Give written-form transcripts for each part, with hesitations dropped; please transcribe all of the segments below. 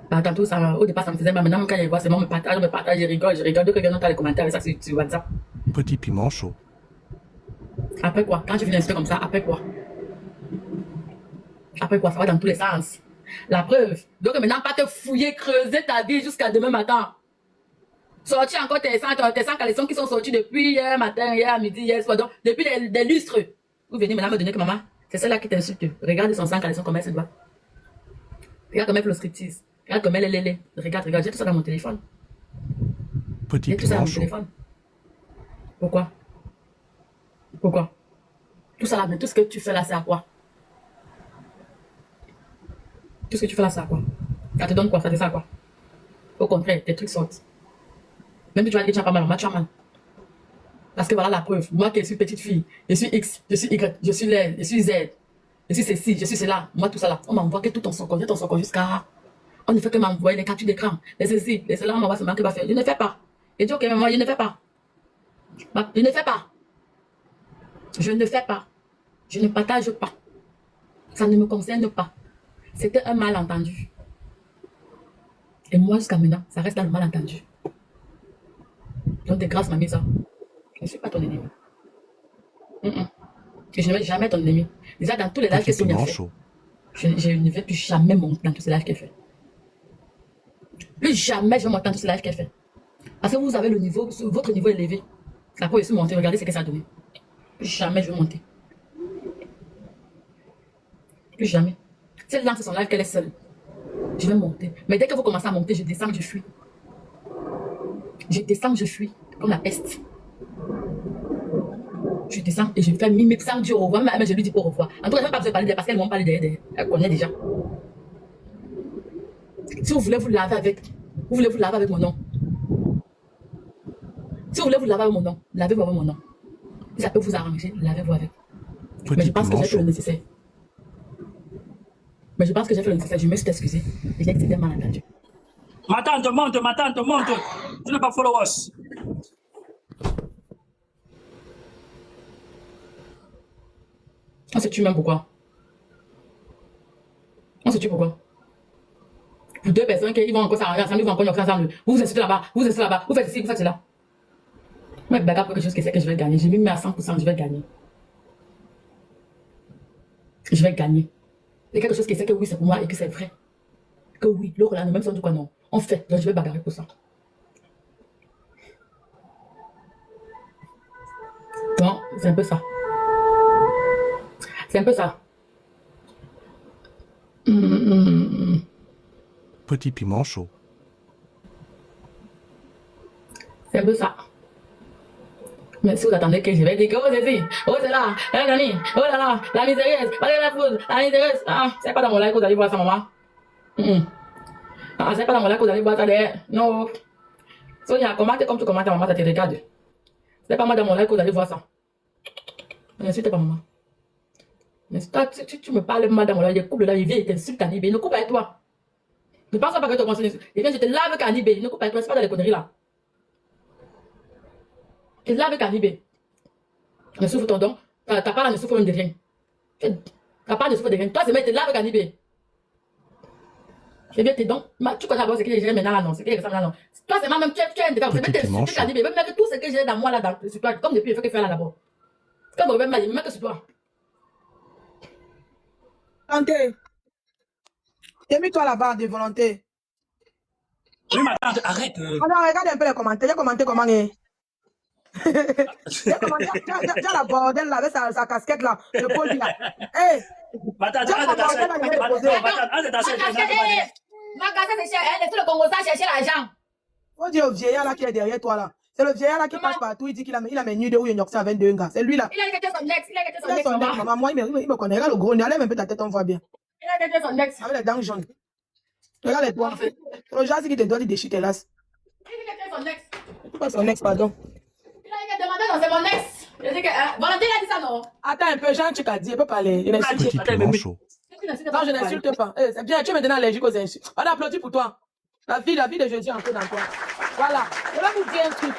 Bah, tantôt, ça, au départ, ça me faisait mal. Maintenant, quand je vois, c'est moi, je me partage, je rigole. Dès que quelqu'un dans les commentaires avec ça sur WhatsApp. Petit piment chaud. Après quoi? Quand tu viens d'insulter comme ça, après quoi? Après quoi? Ça va dans tous les sens. La preuve. Donc maintenant, pas te fouiller, creuser ta vie jusqu'à demain matin. Sortir encore tes 100 caleçons qui sont sortis depuis hier matin, hier midi, hier soir. Donc, depuis des lustres. Vous venez maintenant me donner que maman, c'est celle-là qui t'insulte. Regarde son 100 caleçons, comment elle se doit. Regarde comment elle fait le striptease. Regarde comment elle est lélé. Regarde, j'ai tout ça dans mon téléphone. Petit J'ai tout ça dans piment mon chaud. téléphone. Pourquoi? Pourquoi? Tout ça là, mais tout ce que tu fais là, c'est à quoi? Tout ce que tu fais là, c'est à quoi? Ça te donne quoi? Ça te sert à quoi? Au contraire, tes trucs sortent. Même si tu vas dire que tu n'as pas mal, maman, tu as mal. Parce que voilà la preuve. Moi qui suis petite fille, je suis X, je suis Y, je suis L, je suis Z, je suis ceci, je suis cela. Moi, tout ça là, on m'envoie que tout ton socle jusqu'à. On ne fait que m'envoyer les captures d'écran, les ceci, les cela, on m'envoie seulement que va faire. Je ne fais pas. Et dis, ok, mais moi, je ne fais pas. Je ne fais pas. Je ne fais pas. Je ne partage pas. Ça ne me concerne pas. C'était un malentendu. Et moi, jusqu'à maintenant, ça reste dans le malentendu. Donc, de grâce, mamie, ça. Je ne suis pas ton ennemi. Et je ne vais jamais ton ennemi. Déjà, dans tous les lives que Petit Sonia piment fait, chaud. je ne vais plus jamais monter dans tous ces lives qu'elle fait. Plus jamais je vais monter dans tous ces lives qu'elle fait. Parce que vous avez le niveau, votre niveau élevé. Ça peut aussi monter. Regardez ce que ça a donné. Plus jamais je vais monter. Plus jamais. Si elle lance son live qu'elle est seule, je vais monter. Mais dès que vous commencez à monter, je descends, je fuis. Je descends, je fuis. Comme la peste. Je descends et je fais mime sans dire au revoir. Mais je lui dis pas au revoir. En tout cas, je ne vais pas besoin de parler d'elle parce qu'elles vont parler d'elle. Elle connaît déjà. Si vous voulez vous laver avec, vous voulez vous laver avec mon nom. Si vous voulez vous laver avec mon nom, lavez-vous avec mon nom. Si ça peut vous arranger, lavez-vous avec. Mais je Petit pense que piment j'ai fait le chaud. nécessaire. Mais je pense que j'ai fait le nécessaire. Je me suis excusée. Et j'ai dit que c'était mal entendu. Ma tante, monte. Tu n'as pas followers. On se tue même pourquoi? On se tue pourquoi? Pour deux personnes qui vont encore s'arranger ensemble, ils vont encore y ensemble. Vous vous insultez là-bas, vous insultez là-bas, vous faites ceci, vous faites cela. Moi, bagarre pour quelque chose qui sait que je vais gagner. J'ai mis à 100%, je vais gagner. Je vais gagner. Et quelque chose qui sait que oui, c'est pour moi et que c'est vrai. Que oui, l'autre là, même sans du quoi non. On fait, donc je vais bagarrer pour ça. Non, c'est un peu ça. C'est un peu ça. Petit piment chaud. C'est un peu ça. Mais si vous attendez que je vais dire que oh c'est ci, oh c'est là, oh là là, la miséreuse, la foudre, la miséreuse. Ah, c'est pas dans mon live que vous allez voir ça, maman. Ah, c'est pas dans mon live que vous allez voir ça derrière. Non. Sonia, commente comme tu commentes, maman, ça te regarde. C'est pas moi dans mon live que vous allez voir ça. N'insulte pas maman. Mais toi, si tu me parles mal dans mon live, je coupe le live, il vient et t'insulte Canibé, il ne coupe avec toi. Ne pense pas que tu commences à insulter. Il vient, je te lave Canibé, il ne coupe avec toi, c'est pas dans les conneries là. Il lave Canibé. Ne souffre ton don. Ta part ne souffre même de rien. Ta part ne souffre de rien. Toi, c'est mettre lave Canibé. Je viens tes dons. Tu connais d'abord ce que j'ai maintenant là, non. Ce que j'ai maintenant, non. Toi, c'est même, tu es un dégât. C'est mettre Canibé. Même que tout ce que j'ai dans moi là, sur toi, comme depuis, il faut que faire là d'abord. Comme même mal, même que sur toi. Volonté. T'as mis toi là-bas de volonté. Oui, ma tante, arrête. Alors, regarde un peu les commentaires. J'ai commenté comment est. J'ai la bordel là avec sa casquette là. Le pôle là. Hé! Ma tante, arrête ta soeur. Ma casquette, c'est cher. Elle est tout le Congo, ça chercher l'argent. Faut dire au vieillard là qui est derrière toi là. C'est le vieillard là qui passe partout. Il dit qu'il a mis de où il y a à 22 gars. C'est lui là. Il a gâté son ex. Il a gâté son ex. Maman, moi, il me connaît. Regarde le gros nez. Enlève un peu ta tête, on voit bien. Il a gâté son ex. Avec les dents jaunes. Regarde les doigts. Le genre, c'est qui te doit, il déchire tes lasses. Il a gâté son ex. C'est pas son ex, pardon. Il a demandé, non, c'est mon ex. Je dis que, Valentin a dit ça, non? Attends un peu, Jean, tu as dit, il peut parler. Il insulte. Petit piment chaud. Non, je n'insulte pas. C'est bien, tu es maintenant allergique aux insultes. On applaudit pour toi. La vie de jeudi en fait dans toi. Voilà. Je vais vous dire un truc.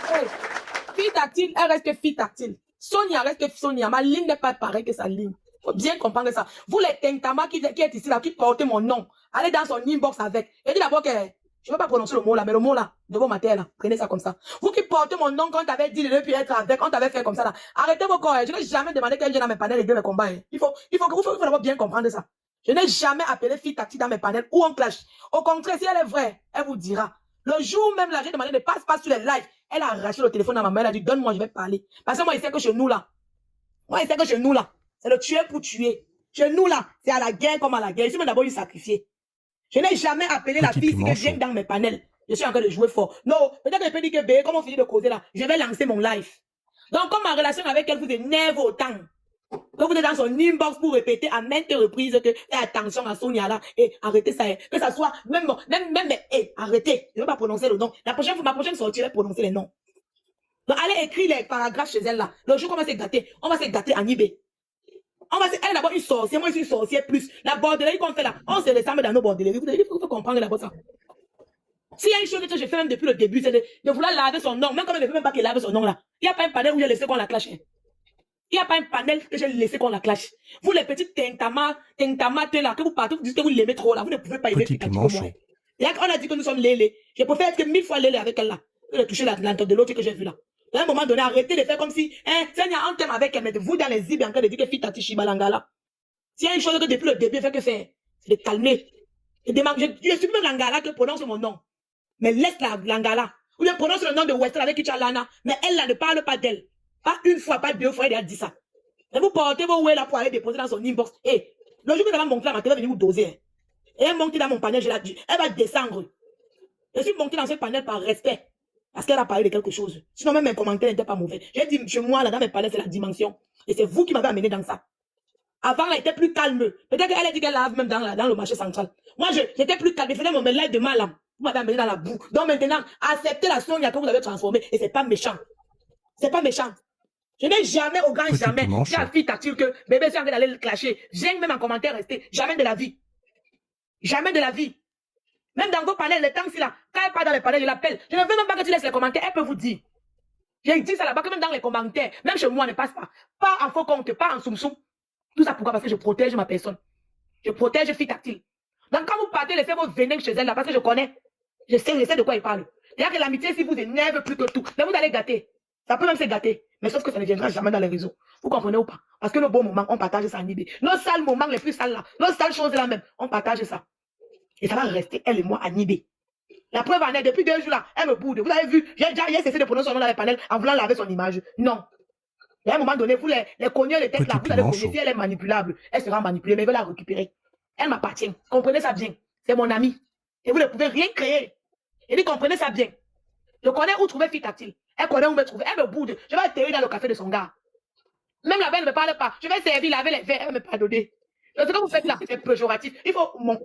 Fille tactile, elle reste fille tactile. Sonia reste Sonia. Ma ligne n'est pas pareille que sa ligne. Faut bien comprendre ça. Vous les Tentama qui êtes ici là, qui portez mon nom. Allez dans son inbox avec. Et dis d'abord que, je ne veux pas prononcer le mot là, mais le mot là, de vos matins là, prenez ça comme ça. Vous qui portez mon nom quand on t'avait dit de ne plus être avec, on t'avait fait comme ça là. Arrêtez vos corps. Je n'ai jamais demandé qu'elle vienne dans mes panels et de mes combats. Il faut que vous d'abord bien comprendre ça. Je n'ai jamais appelé fille tactique dans mes panels ou on clash. Au contraire, si elle est vraie, elle vous dira. Le jour même là, j'ai demandé de ne passe pas sur les lives. Elle a arraché le téléphone à ma mère, elle a dit donne-moi, je vais parler. Parce que moi, il sait que chez nous là, c'est le tuer pour tuer. Chez nous là, c'est à la guerre comme à la guerre. Je suis même d'abord eu sacrifié. Je n'ai jamais appelé la fille qui vient dans mes panels. Je suis en train de jouer fort. Non, peut-être que je peux dire que bé, comme on finit de causer là, je vais lancer mon live. Donc, comme ma relation avec elle vous énerve autant, que vous êtes dans son inbox pour répéter à maintes reprises que fais attention à Sonia là, et arrêtez ça, que ça soit, même, arrêtez. Je ne vais pas prononcer le nom. Ma prochaine sortie, je vais prononcer les noms. Donc, allez écrire les paragraphes chez elle là. Le jour qu'on va se gâter en IB. Elle est d'abord une sorcière, moi je suis une sorcière plus. La bordelairie qu'on fait là, on se ressemble dans nos bordelairies. Il faut comprendre d'abord ça. S'il y a une chose que j'ai fait même depuis le début, c'est de vouloir laver son nom. Même quand elle ne veut même pas qu'elle lave son nom là. Il n'y a pas un panel où j'ai laissé qu'on la clash. Il n'y a pas un panel que j'ai laissé qu'on la clash. Vous les petites tentamates là, que vous partez, vous dites que vous l'aimez trop là, vous ne pouvez pas aimer Petit Pikachu piment comme moi. chaud. Et là, on a dit que nous sommes lélés. Je préfère être que 1000 fois lélé avec elle là. Que de toucher l'entente de l'autre que j'ai vu là. À un moment donné, arrêtez de faire comme si, Seigneur, on t'aime avec elle, mais vous dans les zibs en train de dire que fille tati shibalangala. S'il y a une chose que depuis le début, fait que faire, c'est de calmer. Je suis même l'angala que prononce mon nom. Mais laisse la l'angala. Ou bien prononce le nom de Western avec Kichalana. Mais elle là ne parle pas d'elle. Pas une fois, pas deux fois, elle a dit ça. Et vous portez vos ouais là pour aller déposer dans son inbox. Et le jour que elle va monter là, elle va venir vous doser. Et elle monte dans mon panel, je l'ai dit. Elle va descendre. Je suis montée dans ce panel par respect. Parce qu'elle a parlé de quelque chose. Sinon, même mes commentaires n'étaient pas mauvais. J'ai dit, chez moi, là, dans mes panels, c'est la dimension. Et c'est vous qui m'avez amené dans ça. Avant, elle était plus calme. Peut-être qu'elle a dit qu'elle lave même dans le marché central. Moi, j'étais plus calme. Je faisais mon live de mal. Vous m'avez amené dans la boue. Donc maintenant, acceptez la Sonia que vous avez transformée. Et c'est pas méchant. C'est pas méchant. Je n'ai jamais, au grand Petit jamais, piment dit à chaud. fille tactile que bébé, c'est en train d'aller le clasher. J'aime même en commentaire rester. Jamais de la vie. Jamais de la vie. Même dans vos panels, les temps, si là, quand elle part dans les panels, je l'appelle. Je ne veux même pas que tu laisses les commentaires. Elle peut vous dire. J'ai dit ça là-bas, que même dans les commentaires, même chez moi, ne passe pas. Pas en faux compte, pas en soum-soum. Tout ça pourquoi? Parce que je protège ma personne. Je protège fille tactile. Donc quand vous partez, laissez vos vénins chez elle là, parce que je connais. Je sais de quoi il parle. C'est-à-dire que l'amitié, si vous énerve plus que tout, mais vous allez gâter. Ça peut même se gâter. Mais sauf que ça ne viendra jamais dans les réseaux. Vous comprenez ou pas? Parce que nos bons moments, on partage ça en idée. Nos sales moments les plus sales là, nos sales choses là même, on partage ça. Et ça va rester, elle et moi, en idée. La preuve en est, depuis 2 jours là, elle me boude. Vous avez vu, j'ai déjà cessé de prononcer son nom dans les panels en voulant laver son image. Non. Et à un moment donné, vous les cognez les têtes là, vous allez connaître, si elle est manipulable, elle sera manipulée, mais elle veut la récupérer. Elle m'appartient. Comprenez ça bien. C'est mon amie. Et vous ne pouvez rien créer. Et dit, comprenez ça bien. Je connais où trouver fille tactile. Elle connaît où me trouver. Elle me boude. Je vais atterrir dans le café de son gars. Même la belle ne me parle pas. Je vais servir, laver les verres, elle me pardonner. Ce que vous faites là, c'est péjoratif. Il faut... Vous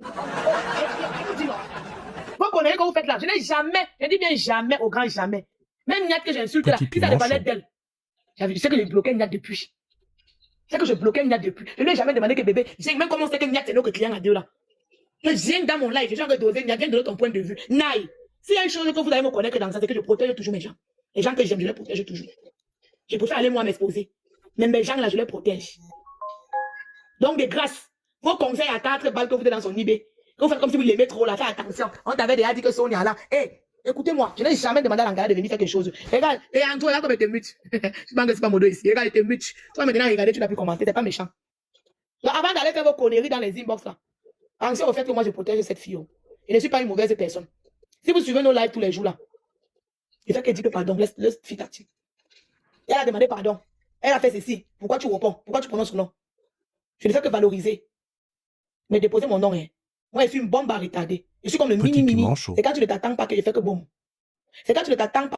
connaissez ce que vous faites là. Je n'ai jamais, je dis bien jamais, au grand jamais. Même Niat que j'insulte là, si ça dépendait d'elle. Je sais que j'ai bloqué Niat depuis. C'est que je bloquais Niat depuis. Je ne lui ai jamais demandé que bébé, même comment c'est que Niat c'est notre client à deux là. Je viens dans mon live, je suis en train de doser Niat, viens donner ton point de vue. Naï. S'il y a une chose que vous allez me connaître dans ça, c'est que je protège toujours mes gens. Les gens que j'aime, je les protège toujours. Je préfère aller moi m'exposer. Mais mes gens là, je les protège. Donc de grâce, vos conseils à 4 balles que vous êtes dans son IB, que vous faites comme si vous l'aimez trop là, faites attention. On t'avait déjà dit que Sonia là, écoutez-moi, je n'ai jamais demandé à l'Angala de venir faire quelque chose. Regarde, et Antoine, là, comme il te mute. Je pense que c'est pas mon dos ici. Regarde, il te mute. Toi, maintenant, regardez, tu n'as plus commenté, c'est pas méchant. Donc, avant d'aller faire vos conneries dans les inbox là, pensez au fait que moi, je protège cette fille. Je ne suis pas une mauvaise personne. Si vous suivez nos lives tous les jours là, il fait qu'elle dit que pardon, laisse fille tactique. Elle a demandé pardon. Elle a fait ceci. Pourquoi tu réponds? Pourquoi tu prononces son nom? Je ne fais que valoriser. Mais déposer mon nom, hein. Moi, je suis une bombe à retarder. Je suis comme le mini-mini. C'est quand tu ne t'attends pas que je fais que bon. C'est quand tu ne t'attends pas.